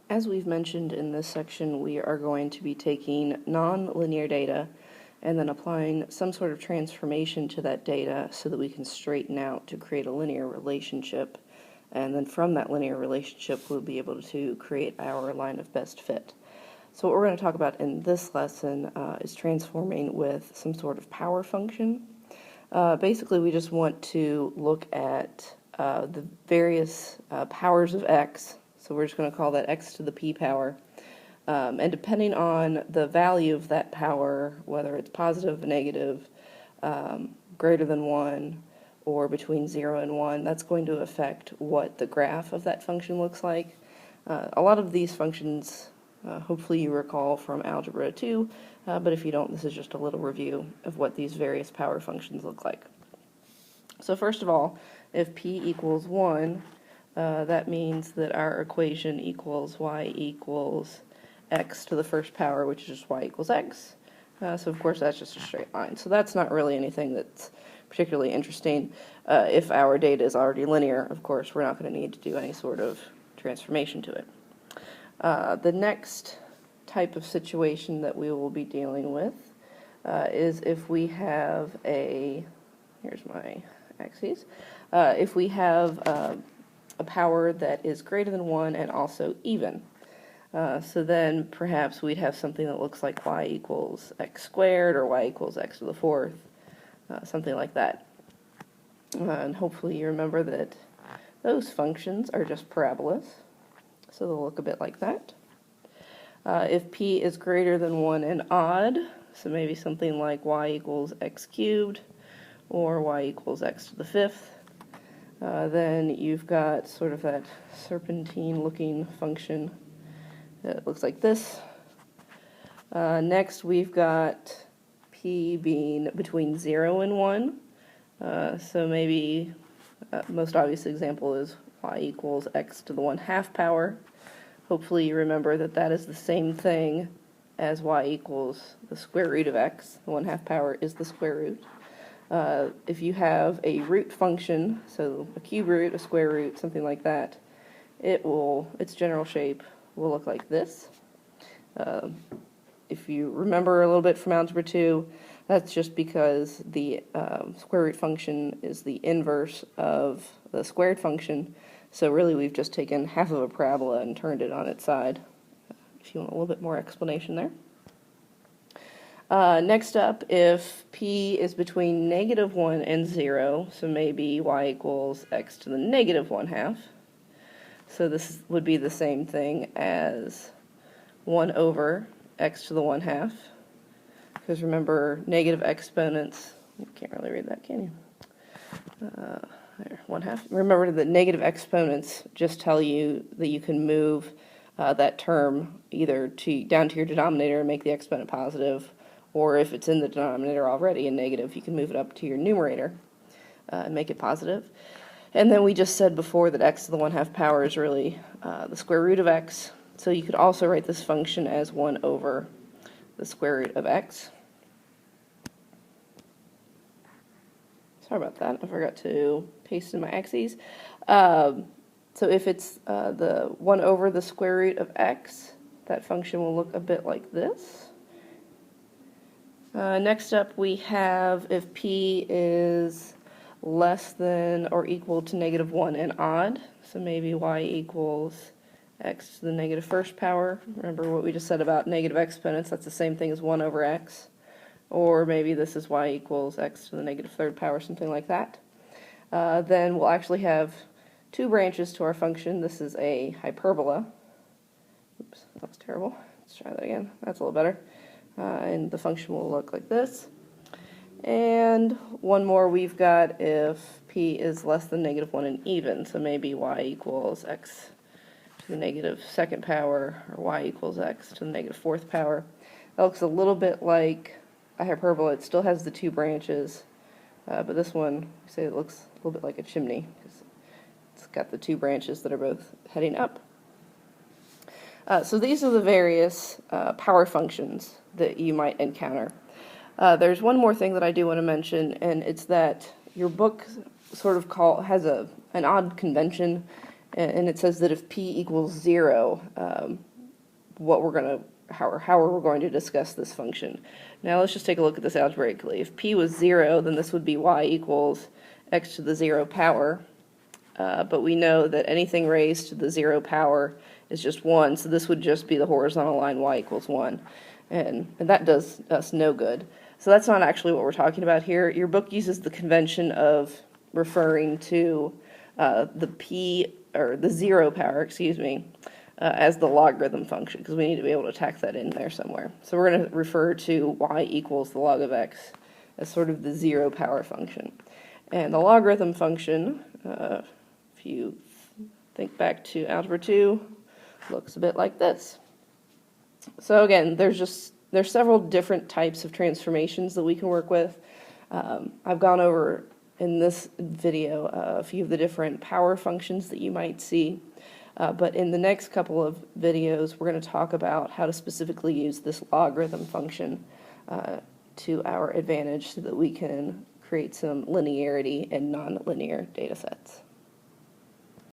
As we've mentioned in this section, we are going to be taking non-linear data and then applying some sort of transformation to that data so that we can straighten out to create a linear relationship. And then from that linear relationship, we'll be able to create our line of best fit. So what we're going to talk about in this lesson is transforming with some sort of power function. Basically, we just want to look at the various powers of x. So we're just going to call that x to the p power. And depending on the value of that power, whether it's positive, negative, greater than 1, or between 0 and 1, that's going to affect what the graph of that function looks like. A lot of these functions, hopefully you recall from Algebra 2, but if you don't, this is just a little review of what these various power functions look like. So first of all, if p equals 1, that means that our equation equals y equals x to the first power, which is just y equals x. So of course that's just a straight line. So that's not really anything that's particularly interesting. If our data is already linear, of course, we're not going to need to do any sort of transformation to it. The next type of situation that we will be dealing with is if we have here's my axes, if we have a power that is greater than 1 and also even. So then perhaps we'd have something that looks like y equals x squared or y equals x to the fourth, something like that. And hopefully you remember that those functions are just parabolas, so they'll look a bit like that. If p is greater than 1 and odd, so maybe something like y equals x cubed or y equals x to the fifth, then you've got sort of that serpentine-looking function that looks like this. Next, we've got p being between 0 and 1. So maybe most obvious example is y equals x to the 1/2 power. Hopefully you remember that that is the same thing as y equals the square root of x. The 1/2 power is the square root. If you have a root function, so a cube root, a square root, something like that, its general shape will look like this. If you remember a little bit from Algebra 2, that's just because the square root function is the inverse of the squared function. So really we've just taken half of a parabola and turned it on its side, if you want a little bit more explanation there. Next up, if p is between -1 and 0, so maybe y equals x to the -1/2. So this would be the same thing as 1 over x to the 1/2. Because remember, negative exponents, you can't really read that, can you? There, 1/2. Remember that negative exponents just tell you that you can move that term either down to your denominator and make the exponent positive, or if it's in the denominator already in negative, you can move it up to your numerator and make it positive. And then we just said before that x to the 1/2 power is really the square root of x, so you could also write this function as 1 over the square root of x. Sorry about that, I forgot to paste in my axes. So if it's the 1 over the square root of x, that function will look a bit like this. Next up we have if p is less than or equal to -1 and odd, so maybe y equals x to the -1st power. Remember what we just said about negative exponents, that's the same thing as 1 over x. Or maybe this is y equals x to the -3rd power, something like that. Then we'll actually have two branches to our function. This is a hyperbola. Oops, that was terrible. Let's try that again. That's a little better. And the function will look like this. And one more we've got if p is less than -1 and even, so maybe y equals x to the -2nd power, or y equals x to the -4th power. That looks a little bit like a hyperbola. It still has the two branches, but this one, we say it looks a little bit like a chimney, because it's got the two branches that are both heading up. So these are the various power functions that you might encounter. There's one more thing that I do want to mention, and it's that your book sort of has an odd convention And it says that if p equals 0, how we're going to discuss this function. Now let's just take a look at this algebraically. If p was 0, then this would be y equals x to the 0 power. But we know that anything raised to the 0 power is just 1, so this would just be the horizontal line y equals 1. And that does us no good. So that's not actually what we're talking about here. Your book uses the convention of referring to the 0 power, as the logarithm function, because we need to be able to tack that in there somewhere. So we're going to refer to y equals the log of x as sort of the 0 power function. And the logarithm function, if you think back to Algebra 2, looks a bit like this. So again, there's several different types of transformations that we can work with. I've gone over in this video a few of the different power functions that you might see. But in the next couple of videos, we're going to talk about how to specifically use this logarithm function to our advantage so that we can create some linearity in nonlinear data sets.